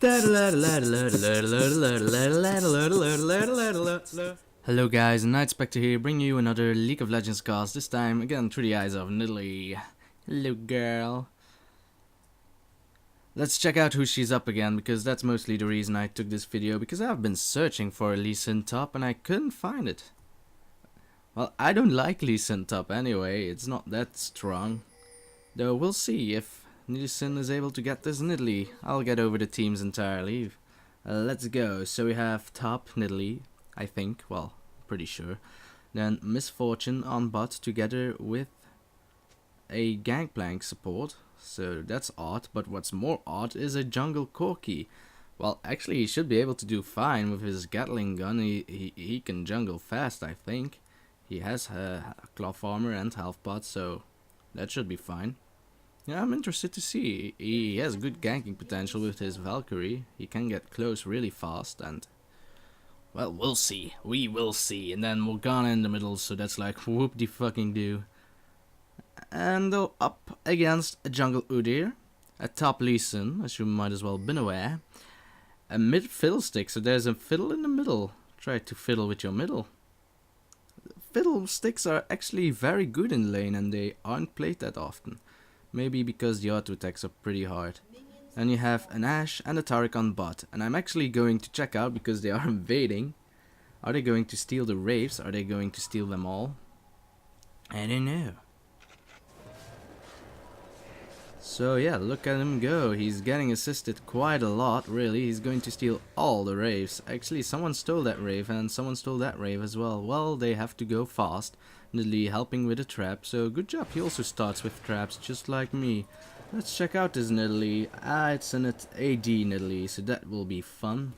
Hello guys, Nightspectre here, bringing you another League of Legends cast, this time again through the eyes of Nidalee. Hello girl. Let's check out who she's up again, because that's mostly the reason I took this video, because I've been searching for a Lee Sin top and I couldn't find it. Well, I don't like Lee Sin top anyway, it's not that strong. Though we'll see if Lee Sin is able to get this Nidalee. I'll get over the teams entirely. Let's go. So we have top Nidalee, I think, well, pretty sure. Then Misfortune on bot together with a Gangplank support. So that's odd, but what's more odd is a jungle Corki. Well, actually he should be able to do fine with his Gatling gun. He can jungle fast, I think. He has cloth armor and health pot, so that should be fine. Yeah, I'm interested to see. He has good ganking potential with his Valkyrie. He can get close really fast and... well, we'll see. We will see. And then Morgana in the middle, so that's like whoop-de-fucking-do. And up against a jungle Udyr. A top Lee Sin, as you might as well have been aware. A mid fiddlestick, so there's a fiddle in the middle. Try to fiddle with your middle. Fiddlesticks are actually very good in lane and they aren't played that often. Maybe because the auto attacks are pretty hard. And you have an Ashe and a Taric on bot. And I'm actually going to check out because they are invading. Are they going to steal the Wraiths? Are they going to steal them all? I don't know. So yeah, look at him go. He's getting assisted quite a lot, really. He's going to steal all the Wraiths. Actually, someone stole that Wraith and someone stole that Wraith as well. Well, they have to go fast. Nidalee helping with a trap, so good job. He also starts with traps, just like me. Let's check out this Nidalee. It's an AD Nidalee, so that will be fun.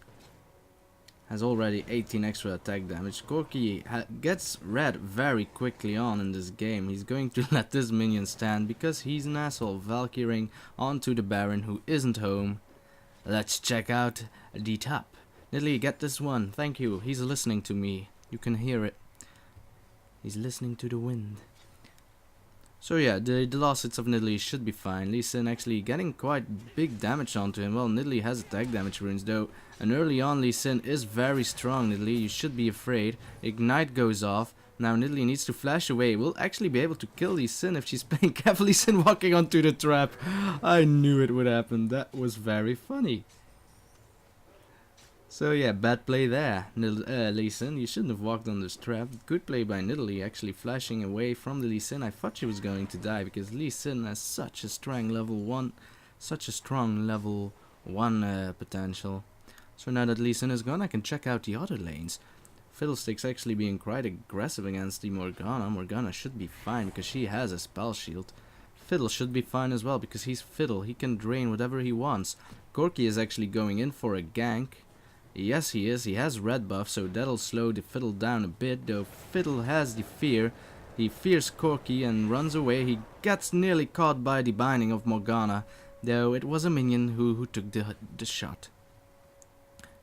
Has already 18 extra attack damage. Corki gets red very quickly on in this game. He's going to let this minion stand because he's an asshole. Valkyring onto the Baron who isn't home. Let's check out the top. Nidalee, get this one. Thank you. He's listening to me. You can hear it. He's listening to the wind. So yeah, the last hits of Nidalee should be fine. Lee Sin actually getting quite big damage onto him. Well, Nidalee has attack damage runes though. And early on Lee Sin is very strong. Nidalee, you should be afraid. Ignite goes off. Now Nidalee needs to flash away. We'll actually be able to kill Lee Sin if she's playing carefully. Lee Sin walking onto the trap. I knew it would happen. That was very funny. So yeah, bad play there, Lee Sin. You shouldn't have walked on this trap. Good play by Nidalee, actually flashing away from the Lee Sin. I thought she was going to die because Lee Sin has such a strong level 1, potential. So now that Lee Sin is gone, I can check out the other lanes. Fiddlestick's actually being quite aggressive against the Morgana. Morgana should be fine because she has a spell shield. Fiddle should be fine as well because he's Fiddle. He can drain whatever he wants. Corki is actually going in for a gank. Yes, he is. He has red buff, so that'll slow the Fiddle down a bit, though Fiddle has the fear. He fears Corki and runs away. He gets nearly caught by the binding of Morgana, though it was a minion who took the shot.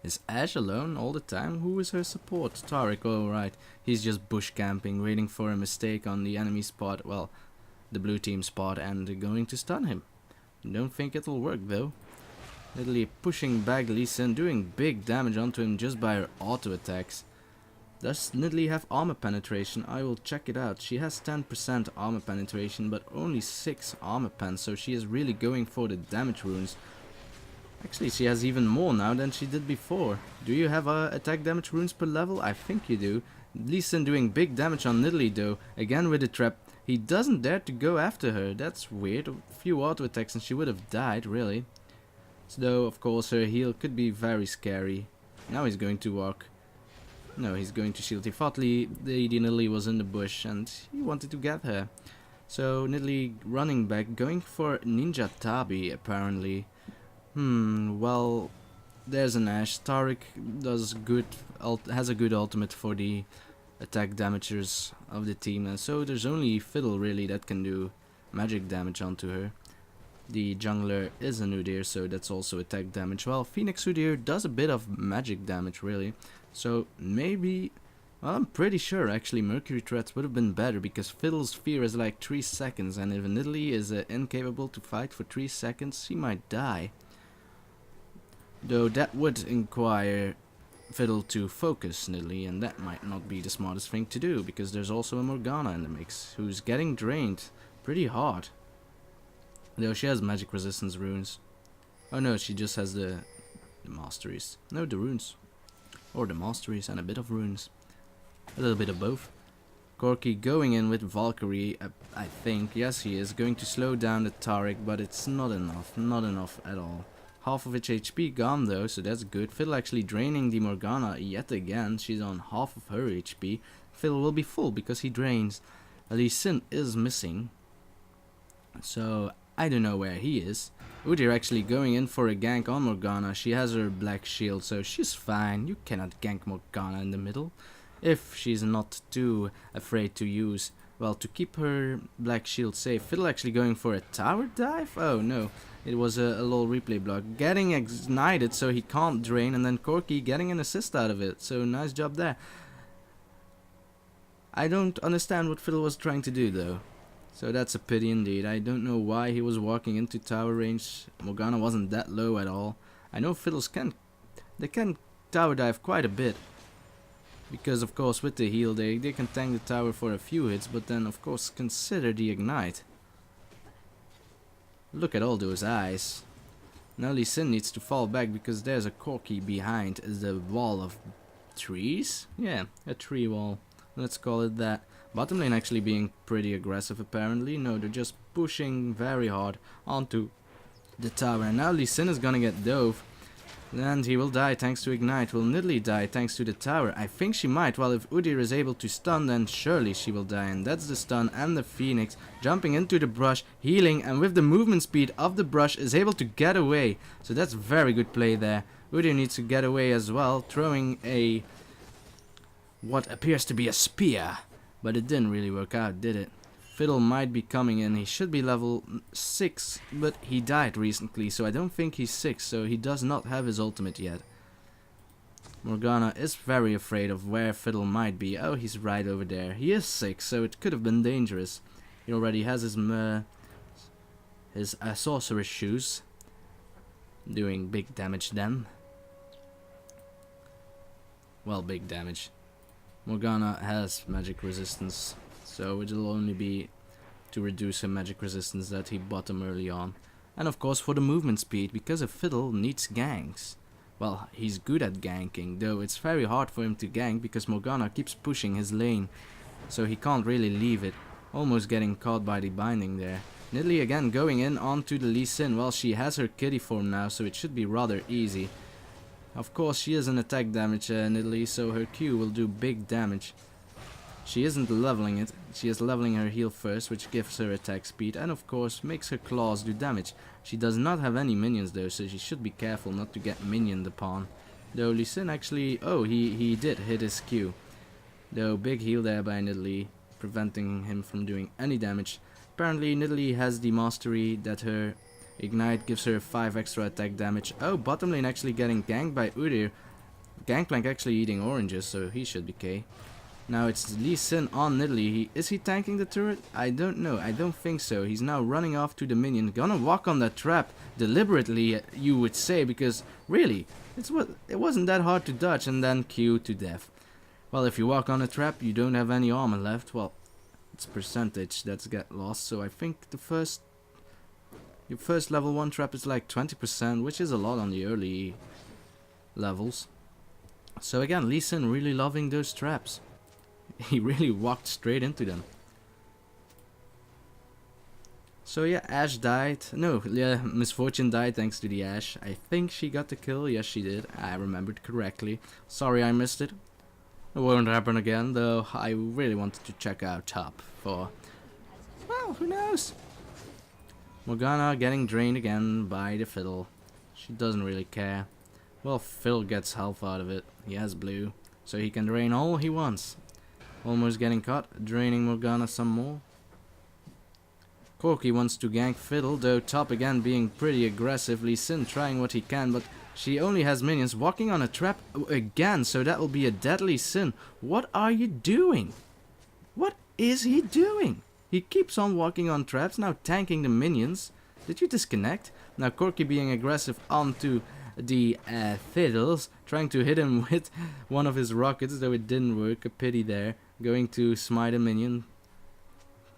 Is Ashe alone all the time? Who is her support? Taric, oh right. He's just bush camping, waiting for a mistake on the enemy spot, well, the blue team spot, and going to stun him. Don't think it'll work though. Nidalee pushing back Lee Sin, doing big damage onto him just by her auto attacks. Does Nidalee have armor penetration? I will check it out. She has 10% armor penetration, but only 6 armor pen, so she is really going for the damage runes. Actually, she has even more now than she did before. Do you have attack damage runes per level? I think you do. Lee Sin doing big damage on Nidalee though, again with the trap. He doesn't dare to go after her. That's weird. A few auto attacks and she would have died, really. So though, of course, her heal could be very scary. Now he's going to walk. No, he's going to shield. He thought the Nidalee was in the bush and he wanted to get her. So Nidalee running back, going for Ninja Tabi apparently. Well, there's an Ashe. Taric has a good ultimate for the attack damagers of the team. And so there's only Fiddle really that can do magic damage onto her. The jungler is an Udyr, so that's also attack damage. Well, Phoenix Udyr does a bit of magic damage, really. So maybe... well, I'm pretty sure actually Mercury Threats would have been better because Fiddle's fear is like 3 seconds. And if Nidalee is incapable to fight for 3 seconds, he might die. Though that would inquire Fiddle to focus Nidalee, and that might not be the smartest thing to do, because there's also a Morgana in the mix, who's getting drained pretty hard. Though she has magic resistance runes. Oh no, she just has the masteries. No, the runes. Or the masteries and a bit of runes. A little bit of both. Corki going in with Valkyrie, I think. Yes, he is going to slow down the Taric, but it's not enough. Not enough at all. Half of its HP gone though, so that's good. Fiddle actually draining the Morgana yet again. She's on half of her HP. Fiddle will be full because he drains. Lee Sin is missing. So I don't know where he is. Udyr actually going in for a gank on Morgana. She has her black shield, so she's fine. You cannot gank Morgana in the middle. If she's not too afraid to use, well, to keep her black shield safe. Fiddle actually going for a tower dive? Oh no, it was a little replay block. Getting ignited so he can't drain, and then Corki getting an assist out of it. So nice job there. I don't understand what Fiddle was trying to do though. So that's a pity indeed. I don't know why he was walking into tower range. Morgana wasn't that low at all. I know Fiddles can tower dive quite a bit. Because of course with the heal they can tank the tower for a few hits, but then of course consider the ignite. Look at all those eyes. Now Lee Sin needs to fall back because there's a Corki behind the wall of trees? Yeah, a tree wall. Let's call it that. Bottom lane actually being pretty aggressive apparently. No, they're just pushing very hard onto the tower. And now Lee Sin is gonna get dove. And he will die thanks to ignite. Will Nidalee die thanks to the tower? I think she might. Well, if Udyr is able to stun, then surely she will die. And that's the stun and the Phoenix jumping into the brush, healing, and with the movement speed of the brush is able to get away. So that's very good play there. Udyr needs to get away as well, throwing a what appears to be a spear. But it didn't really work out, did it? Fiddle might be coming in. He should be level 6, but he died recently, so I don't think he's 6, so he does not have his ultimate yet. Morgana is very afraid of where Fiddle might be. Oh, he's right over there. He is 6, so it could have been dangerous. He already has his sorcerer's shoes, doing big damage then. Well, big damage. Morgana has magic resistance, so it will only be to reduce her magic resistance that he bottom early on. And of course for the movement speed, because a Fiddle needs ganks. Well, he's good at ganking, though it's very hard for him to gank because Morgana keeps pushing his lane. So he can't really leave it. Almost getting caught by the binding there. Nidalee again going in onto the Lee Sin. Well, she has her kitty form now, so it should be rather easy. Of course she is an attack damage Nidalee, so her Q will do big damage. She isn't leveling it, she is leveling her heal first, which gives her attack speed and of course makes her claws do damage. She does not have any minions though, so she should be careful not to get minioned upon. Though Lee Sin actually, oh, he did hit his Q. Though big heal there by Nidalee, preventing him from doing any damage. Apparently Nidalee has the mastery that her ignite gives her 5 extra attack damage. Oh, bottom lane actually getting ganked by Udyr. Gangplank actually eating oranges, so he should be K. Now it's Lee Sin on Nidalee. Is he tanking the turret? I don't know. I don't think so. He's now running off to the minion. Gonna walk on that trap deliberately, you would say, because really, it wasn't that hard to dodge and then Q to death. Well, if you walk on a trap, you don't have any armor left. Well, it's percentage that's get lost. So I think your first level 1 trap is like 20%, which is a lot on the early levels. So again, Lee Sin really loving those traps. He really walked straight into them. So yeah, Ashe died. No, yeah, Misfortune died thanks to the Ashe. I think she got the kill. Yes, she did. I remembered correctly. Sorry I missed it. It won't happen again, though I really wanted to check out top for... well, who knows? Morgana getting drained again by the Fiddle. She doesn't really care. Well, Fiddle gets health out of it. He has blue, so he can drain all he wants. Almost getting caught, draining Morgana some more. Corki wants to gank Fiddle, though top again being pretty aggressive. Lee Sin trying what he can, but she only has minions. Walking on a trap again, so that will be a deadly Sin. What are you doing? What is he doing? He keeps on walking on traps, now tanking the minions. Did you disconnect? Now Corki being aggressive onto the Fiddles, trying to hit him with one of his rockets, though it didn't work. A pity there. Going to smite a minion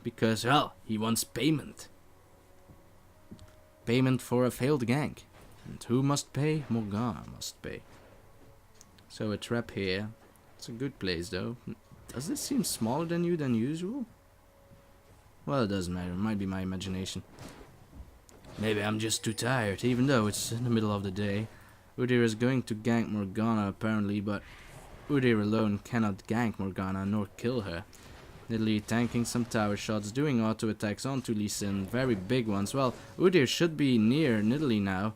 because, well, he wants payment. Payment for a failed gank. And who must pay? Morgana must pay. So a trap here. It's a good place though. Does this seem smaller than usual? Well, it doesn't matter. It might be my imagination. Maybe I'm just too tired, even though it's in the middle of the day. Udyr is going to gank Morgana apparently, but Udyr alone cannot gank Morgana nor kill her. Nidalee tanking some tower shots, doing auto attacks onto Lee Sin, very big ones. Well, Udyr should be near Nidalee now.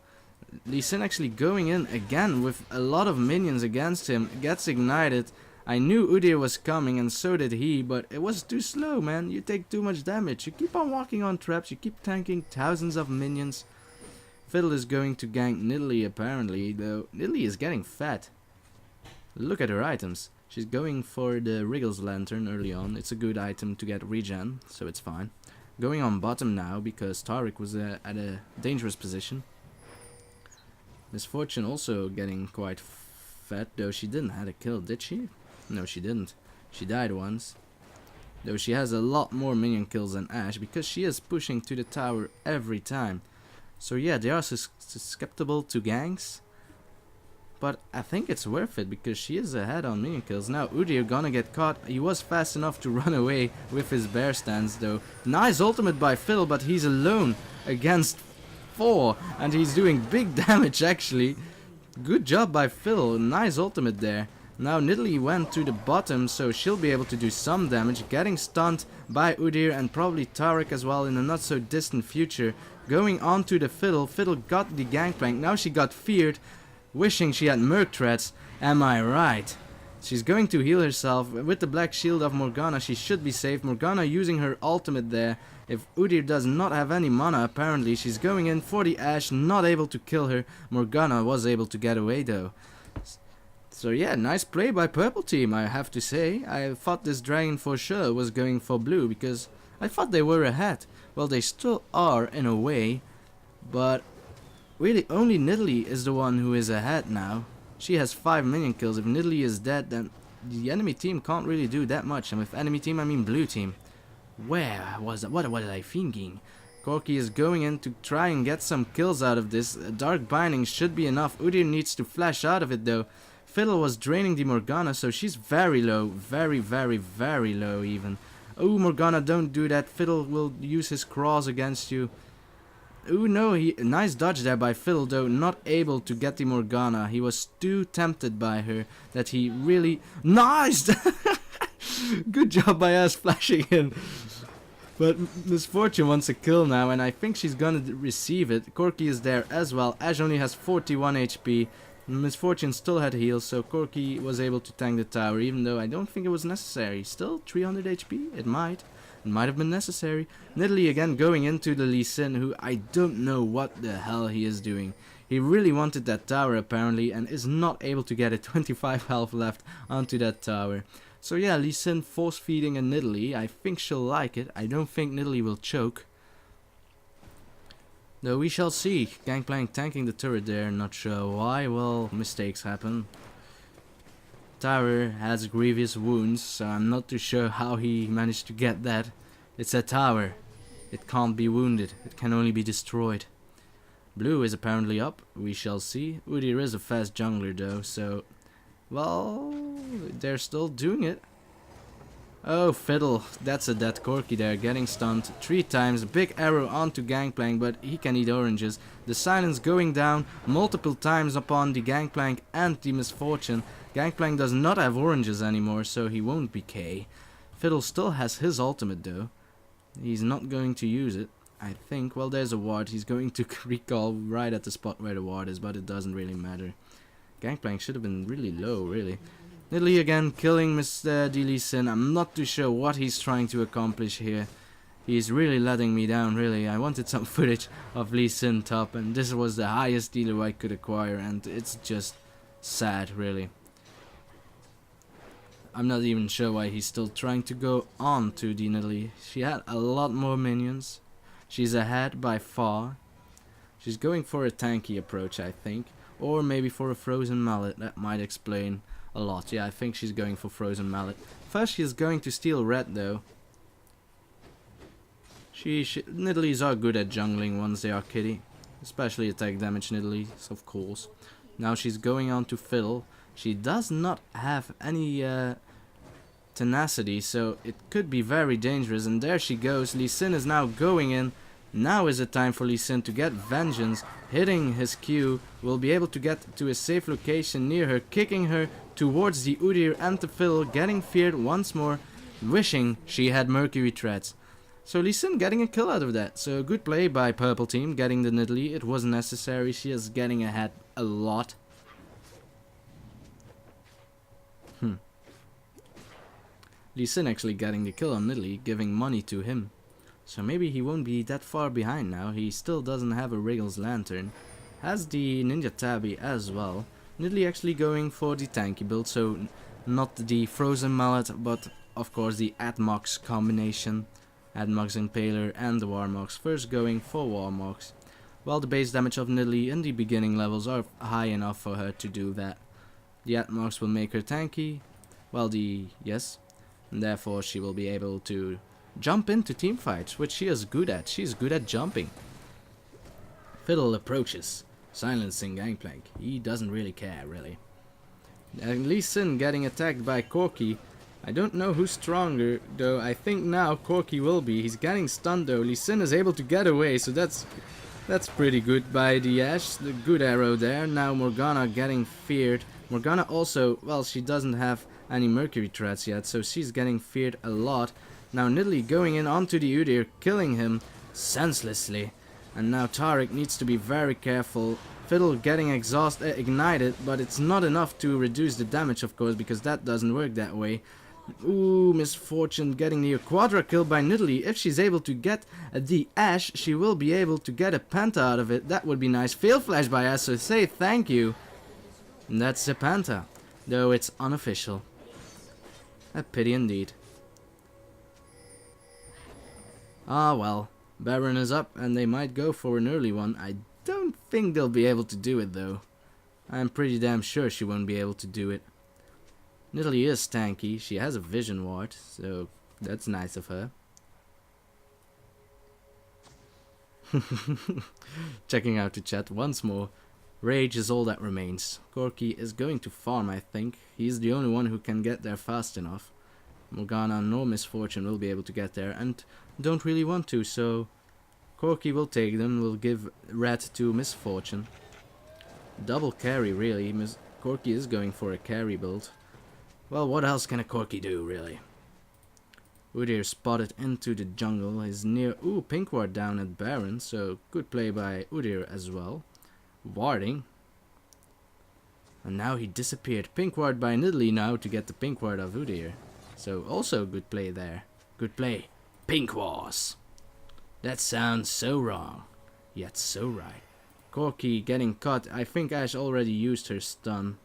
Lee Sin actually going in again with a lot of minions against him, gets ignited. I knew Udyr was coming and so did he, but it was too slow, man. You take too much damage. You keep on walking on traps, you keep tanking thousands of minions. Fiddle is going to gank Nidalee apparently, though Nidalee is getting fat. Look at her items. She's going for the Wriggles Lantern early on. It's a good item to get regen, so it's fine. Going on bottom now because Tariq was at a dangerous position. Misfortune also getting quite fat, though she didn't have a kill, did she? No, she didn't. She died once. Though she has a lot more minion kills than Ashe because she is pushing to the tower every time. So yeah, they are susceptible to ganks. But I think it's worth it because she is ahead on minion kills. Now Udyr gonna get caught. He was fast enough to run away with his bear stance though. Nice ultimate by Phil, but he's alone against 4. And he's doing big damage actually. Good job by Phil. Nice ultimate there. Now Nidalee went to the bottom, so she'll be able to do some damage. Getting stunned by Udyr and probably Tariq as well in a not so distant future. Going on to the Fiddle. Fiddle got the gangplank. Now she got feared. Wishing she had Merc threats. Am I right? She's going to heal herself. With the black shield of Morgana, she should be safe. Morgana using her ultimate there. If Udyr does not have any mana, apparently, she's going in for the Ashe. Not able to kill her. Morgana was able to get away though. So yeah, nice play by purple team, I have to say. I thought this dragon for sure was going for blue because I thought they were ahead. Well, they still are in a way, but really only Nidalee is the one who is ahead now. She has 5 minion kills. If Nidalee is dead, then the enemy team can't really do that much. And with enemy team, I mean blue team. Where was that? What was I thinking? Corki is going in to try and get some kills out of this. Dark Binding should be enough. Udyr needs to flash out of it though. Fiddle was draining the Morgana, so she's very low. Very, very, very low even. Oh, Morgana, don't do that. Fiddle will use his claws against you. Oh no, nice dodge there by Fiddle, though not able to get the Morgana. He was too tempted by her that he really... Nice! Good job by us flashing in. But Misfortune wants a kill now, and I think she's gonna receive it. Corki is there as well. Ashe only has 41 HP. Misfortune still had heals, so Corki was able to tank the tower, even though I don't think it was necessary. Still 300 HP? It might have been necessary. Nidalee again going into the Lee Sin, who I don't know what the hell he is doing. He really wanted that tower apparently, and is not able to get it. 25 health left onto that tower. So yeah, Lee Sin force feeding a Nidalee. I think she'll like it. I don't think Nidalee will choke. Though we shall see. Gangplank tanking the turret there, not sure why. Well, mistakes happen. Tower has grievous wounds, so I'm not too sure how he managed to get that. It's a tower. It can't be wounded. It can only be destroyed. Blue is apparently up. We shall see. Udyr is a fast jungler though, so... Well, they're still doing it. Oh, Fiddle. That's a dead Corki there, getting stunned 3 times. Big arrow onto Gangplank, but he can eat oranges. The silence going down multiple times upon the Gangplank and the Misfortune. Gangplank does not have oranges anymore, so he won't be K. Fiddle still has his ultimate though. He's not going to use it, I think. Well, there's a ward. He's going to recall right at the spot where the ward is, but it doesn't really matter. Gangplank should have been really low, really. Nidalee again killing Mr. Lee Sin. I'm not too sure what he's trying to accomplish here. He's really letting me down, really. I wanted some footage of Lee Sin top, and this was the highest dealer I could acquire, and it's just sad, really. I'm not even sure why he's still trying to go on to the Nidalee. She had a lot more minions. She's ahead by far. She's going for a tanky approach, I think. Or maybe for a frozen mallet. That might explain a lot. Yeah, I think she's going for frozen mallet. First she is going to steal red though. Nidalees are good at jungling once they are kitty. Especially attack damage Nidalees, of course. Now she's going on to Fiddle. She does not have any tenacity, so it could be very dangerous. And there she goes. Lee Sin is now going in. Now is the time for Lee Sin to get vengeance. Hitting his Q, will be able to get to a safe location near her, kicking her towards the Udyr and the Fiddle, getting feared once more, wishing she had Mercury Threads. So Lee Sin getting a kill out of that. So good play by purple team, getting the Nidalee. It wasn't necessary. She is getting ahead a lot. Lee Sin actually getting the kill on Nidalee, giving money to him. So maybe he won't be that far behind now. He still doesn't have a Wriggles Lantern. Has the Ninja Tabi as well. Nidalee actually going for the tanky build, so not the Frozen Mallet, but of course the Admox combination. Admox Impaler and the Warmox. First going for Warmox. While the base damage of Nidalee in the beginning levels are high enough for her to do that. The Admox will make her tanky. Well, and therefore she will be able to jump into team fights, which she is good at. She's good at jumping. Fiddle approaches, silencing Gangplank. He doesn't really care, really. And Lee Sin getting attacked by Corki. I don't know who's stronger, though. I think now Corki will be. He's getting stunned, though. Lee Sin is able to get away, so that's pretty good by the Ashe. The good arrow there. Now Morgana getting feared. Morgana also, well, she doesn't have any Mercury threats yet, so she's getting feared a lot. Now Nidalee going in onto the Udyr, killing him senselessly. And now Taric needs to be very careful. Fiddle getting ignited, but it's not enough to reduce the damage, of course, because that doesn't work that way. Ooh, Misfortune getting near quadra kill by Nidalee. If she's able to get the Ashe, she will be able to get a Penta out of it. That would be nice. Fail flash by Ashe, so say thank you. And that's a Penta, though it's unofficial. A pity indeed. Ah well, Baron is up and they might go for an early one. I don't think they'll be able to do it though. I'm pretty damn sure she won't be able to do it. Nidalee is tanky, she has a vision ward, so that's nice of her. Checking out the chat once more. Rage is all that remains. Corki is going to farm, I think. He's the only one who can get there fast enough. Morgana nor Misfortune will be able to get there and don't really want to, so Corki will take them, will give red to Misfortune. Double carry really. Corki is going for a carry build. Well, what else can a Corki do really? Udyr spotted into the jungle. He's near pink ward down at Baron, so good play by Udyr as well. Warding. And now he disappeared. Pink ward by Nidalee now to get the pink ward of Udyr. So also good play there. Good play. Pink Wars. That sounds so wrong, yet so right. Corki getting caught. I think Ashe already used her stun.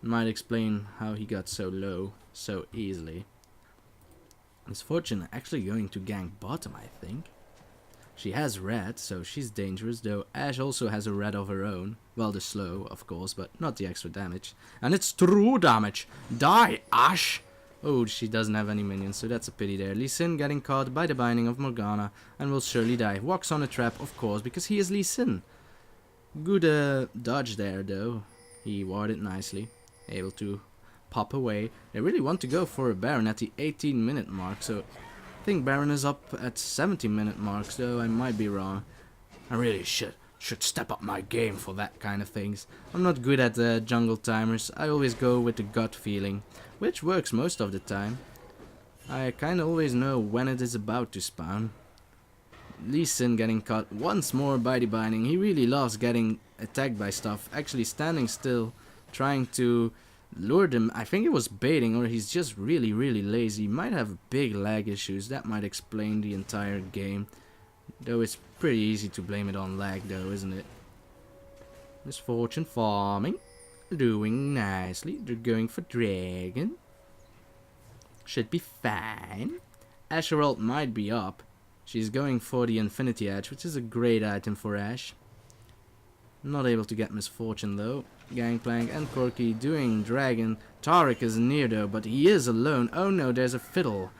Might explain how he got so low so easily. Misfortune actually going to gank bottom, I think. She has red, so she's dangerous, though Ashe also has a red of her own. Well, the slow, of course, but not the extra damage. And it's true damage. Die, Ashe! Oh, she doesn't have any minions, so that's a pity there. Lee Sin getting caught by the binding of Morgana and will surely die. Walks on a trap, of course, because he is Lee Sin. Good dodge there, though. He warded nicely. Able to pop away. They really want to go for a Baron at the 18-minute mark, so I think Baron is up at 70-minute marks, though I might be wrong. I really should step up my game for that kind of things. I'm not good at jungle timers. I always go with the gut feeling, which works most of the time. I kinda always know when it is about to spawn. Lee Sin getting caught once more by the binding. He really loves getting attacked by stuff. Actually standing still, trying to lure them. I think it was baiting, or he's just really lazy. Might have big lag issues. That might explain the entire game. Though it's pretty easy to blame it on lag though, isn't it? Misfortune farming. Doing nicely. They're going for dragon. Should be fine. Ashe ult might be up. She's going for the Infinity Edge, which is a great item for Ashe. Not able to get Misfortune though. Gangplank and Corky doing Dragon. Taric is near though, but he is alone. Oh no, there's a Fiddle.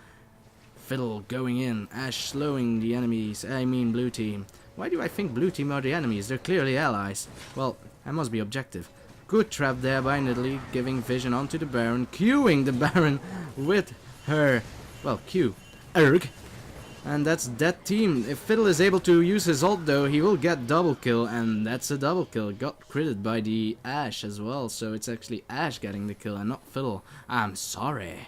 Fiddle going in. Ash slowing the enemies. I mean blue team. Why do I think blue team are the enemies? They're clearly allies. Well, I must be objective. Good trap there by Nidalee, giving vision onto the Baron, queuing the Baron with her, well, Q. Erg. And that's that team. If Fiddle is able to use his ult though, he will get double kill, and that's a double kill. Got critted by the Ashe as well, so it's actually Ashe getting the kill and not Fiddle. I'm sorry.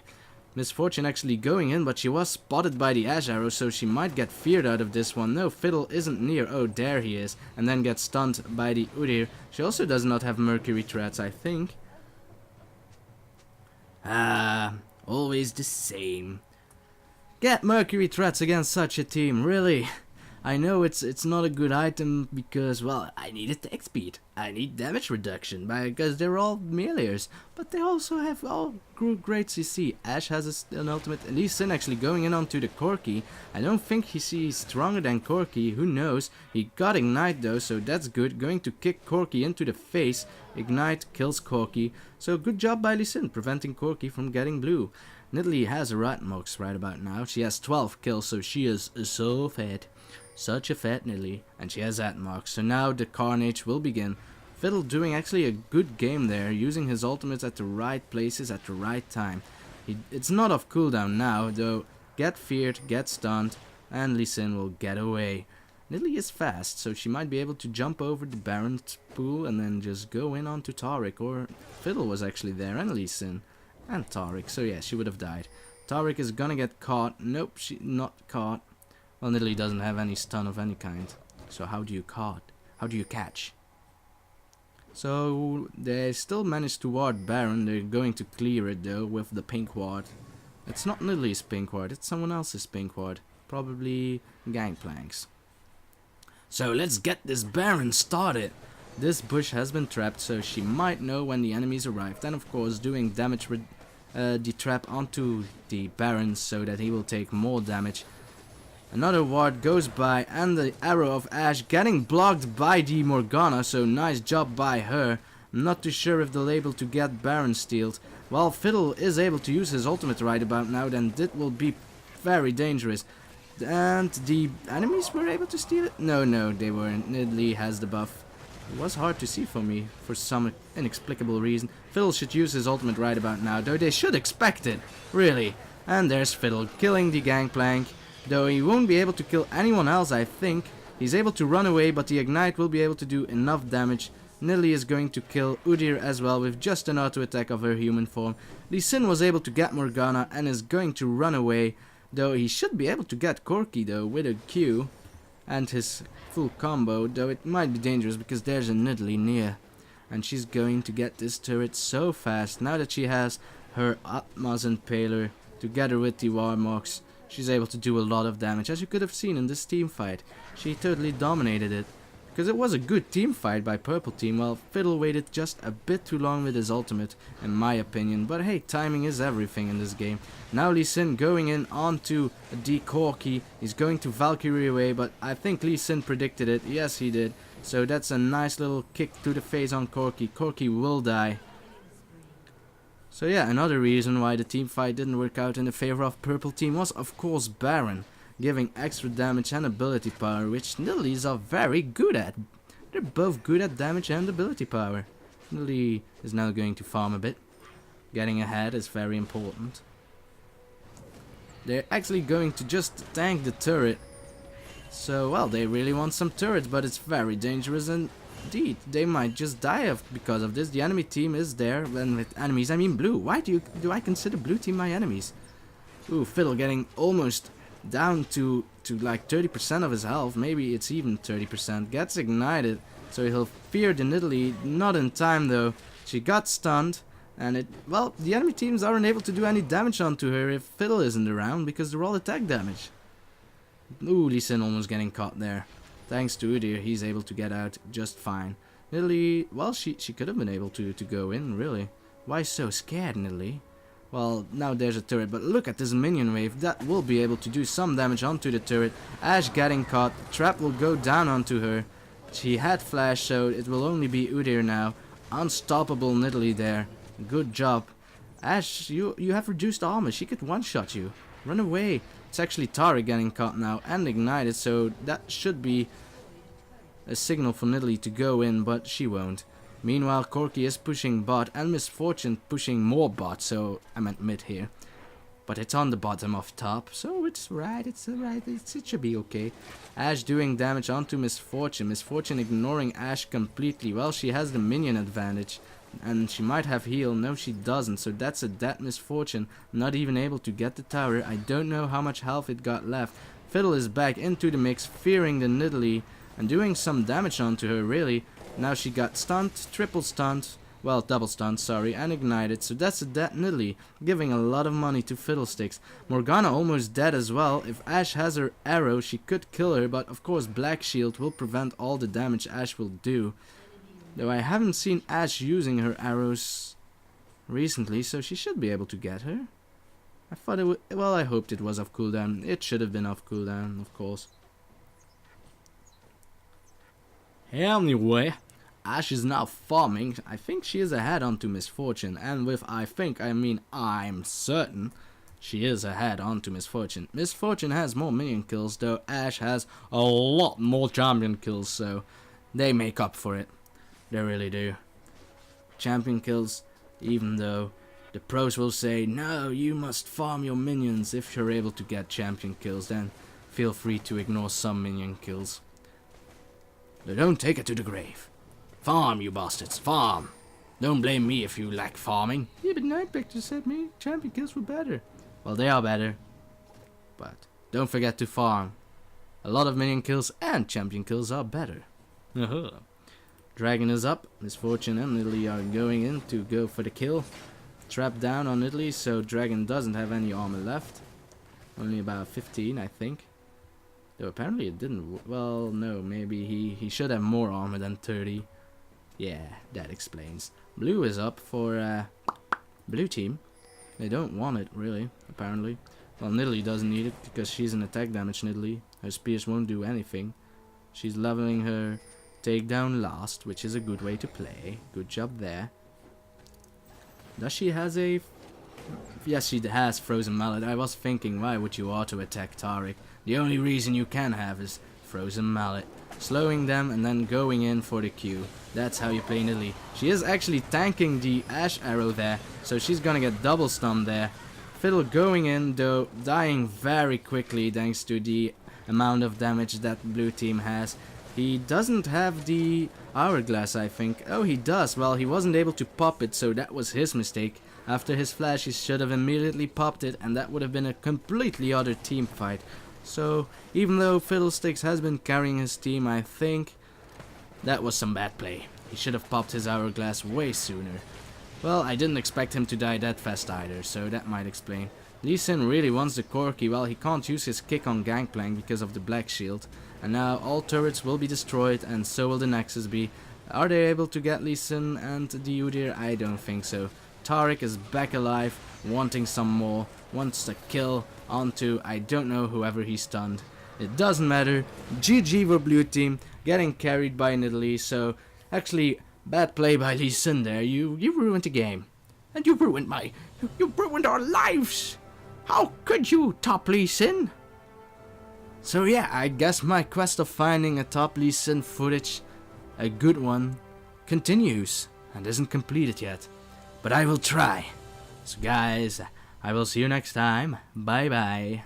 Misfortune actually going in, but she was spotted by the Ashe arrow, so she might get feared out of this one. No, Fiddle isn't near. Oh, there he is. And then gets stunned by the Udyr. She also does not have Mercury threats, I think. Always the same. Get Mercury threats against such a team, really? I know it's not a good item because, well, I need attack speed. I need damage reduction because they're all meleeers. But they also have all great CC. Ashe has an ultimate. Lee Sin actually going in onto the Corky. I don't think he's stronger than Corky. Who knows? He got Ignite though, so that's good. Going to kick Corky into the face. Ignite kills Corky. So good job by Lee Sin preventing Corky from getting blue. Nidalee has a Ratmox right about now. She has 12 kills, so she is so fat. Such a fat Nidalee. And she has Ratmox. So now the carnage will begin. Fiddle doing actually a good game there, using his ultimates at the right places at the right time. It's not off cooldown now, though. Get feared, get stunned, and Lee Sin will get away. Nidalee is fast, so she might be able to jump over the Baron's pool and then just go in onto Taric. Or Fiddle was actually there, and Lee Sin. And Taric, so yeah, she would have died. Taric is gonna get caught. Nope, she not caught. Well, Nidalee doesn't have any stun of any kind. So how do you catch? So they still managed to ward Baron. They're going to clear it though with the pink ward. It's not Nidalee's pink ward, it's someone else's pink ward. Probably Gangplank's. So let's get this Baron started. This bush has been trapped, so she might know when the enemies arrive. And of course doing damage with the trap onto the Baron so that he will take more damage. Another ward goes by, and the arrow of Ashe getting blocked by the Morgana, so nice job by her. I'm not too sure if they'll able to get Baron stealed. Well, Fiddle is able to use his ultimate right about now, then it will be very dangerous. And the enemies were able to steal it? No, they weren't. Nidalee has the buff. It was hard to see for me, for some inexplicable reason. Fiddle should use his ultimate right about now, though they should expect it. Really. And there's Fiddle, killing the Gangplank. Though he won't be able to kill anyone else, I think. He's able to run away, but the Ignite will be able to do enough damage. Nidalee is going to kill Udyr as well with just an auto attack of her human form. Lee Sin was able to get Morgana and is going to run away. Though he should be able to get Corky though with a Q and his full combo. Though it might be dangerous because there's a Nidalee near. And she's going to get this turret so fast now that she has her Atmos Impaler together with the Warmox. She's able to do a lot of damage, as you could have seen in this team fight. She totally dominated it. Because it was a good team fight by Purple Team, while Fiddle waited just a bit too long with his ultimate, in my opinion. But hey, timing is everything in this game. Now Lee Sin going in onto the Corky. He's going to Valkyrie away, but I think Lee Sin predicted it. Yes, he did. So that's a nice little kick to the face on Corky. Corky will die. So yeah, another reason why the team fight didn't work out in the favor of Purple Team was of course Baron, giving extra damage and ability power, which Nidalees are very good at. They're both good at damage and ability power. Nidalee is now going to farm a bit. Getting ahead is very important. They're actually going to just tank the turret. So well, they really want some turrets, but it's very dangerous and indeed, they might just die because of this. The enemy team is there, and with enemies I mean blue. Why do I consider blue team my enemies? Ooh, Fiddle getting almost down to like 30% of his health. Maybe it's even 30%. Gets ignited, so he'll fear the Nidalee. Not in time though. She got stunned, and well, the enemy teams aren't able to do any damage onto her if Fiddle isn't around because they're all attack damage. Ooh, Lee Sin almost getting caught there. Thanks to Udyr, he's able to get out just fine. Nidalee, well, she could have been able to go in, really. Why so scared, Nidalee? Well, now there's a turret, but look at this minion wave. That will be able to do some damage onto the turret. Ashe getting caught. The trap will go down onto her. She had flash, so it will only be Udyr now. Unstoppable Nidalee there. Good job. Ashe, you have reduced armor. She could one-shot you. Run away. It's actually Taric getting caught now and ignited, so that should be a signal for Nidalee to go in, but she won't. Meanwhile, Corki is pushing bot and Misfortune pushing more bot, so I meant mid here. But it's on the bottom of top, so it's right, it should be okay. Ashe doing damage onto Misfortune. Misfortune ignoring Ashe completely. Well, she has the minion advantage. And she might have heal. No, she doesn't. So that's a dead Misfortune. Not even able to get the tower. I don't know how much health it got left. Fiddle is back into the mix, fearing the Nidalee. And doing some damage onto her, really. Now she got stunned, triple stunned. Well, double stunned, sorry, and ignited. So that's a dead Nidalee, giving a lot of money to Fiddlesticks. Morgana almost dead as well. If Ashe has her arrow, she could kill her, but of course Black Shield will prevent all the damage Ashe will do. Though I haven't seen Ashe using her arrows recently, so she should be able to get her. I thought it would, well, I hoped it was off cooldown. It should have been off cooldown, of course. Anyway, Ashe is now farming. I think she is ahead onto Misfortune, and with I think I mean I'm certain she is ahead onto Misfortune. Misfortune has more minion kills, though Ashe has a lot more champion kills, so they make up for it. They really do. Champion kills, even though the pros will say, no, you must farm your minions. If you're able to get champion kills, then feel free to ignore some minion kills. But don't take it to the grave. Farm, you bastards, farm. Don't blame me if you lack farming. Yeah, but Nightspectre said me champion kills were better. Well, they are better. But don't forget to farm. A lot of minion kills and champion kills are better. Dragon is up. Misfortune and Nidalee are going in to go for the kill. Trap down on Nidalee, so Dragon doesn't have any armor left. Only about 15, I think. Though apparently it didn't. Well, no, maybe he should have more armor than 30. Yeah, that explains. Blue is up for blue team. They don't want it, really, apparently. Well, Nidalee doesn't need it because she's an attack damage Nidalee. Her spears won't do anything. She's leveling her takedown last, which is a good way to play. Good job there. Does she has a... Yes, she has Frozen Mallet. I was thinking, why would you auto-attack Taric? The only reason you can have is Frozen Mallet. Slowing them and then going in for the Q. That's how you play Nidalee. She is actually tanking the Ashe arrow there, so she's gonna get double stunned there. Fiddle going in, though dying very quickly thanks to the amount of damage that blue team has. He doesn't have the hourglass, I think. Oh, he does. Well, he wasn't able to pop it, so that was his mistake. After his flash, he should have immediately popped it, and that would have been a completely other team fight. So, even though Fiddlesticks has been carrying his team, I think that was some bad play. He should have popped his hourglass way sooner. Well, I didn't expect him to die that fast either, so that might explain. Lee Sin really wants the Corki. Well, he can't use his kick on Gangplank because of the Black Shield. And now all turrets will be destroyed, and so will the Nexus be. Are they able to get Lee Sin and the Udyr? I don't think so. Taric is back alive, wanting some more. Wants to kill onto, I don't know, whoever he stunned. It doesn't matter. GG for blue team, getting carried by Nidalee. So, actually, bad play by Lee Sin there. You ruined the game. And you ruined you ruined our lives. How could you, top Lee Sin? So yeah, I guess my quest of finding a top Lee Sin footage, a good one, continues and isn't completed yet. But I will try. So guys, I will see you next time. Bye bye.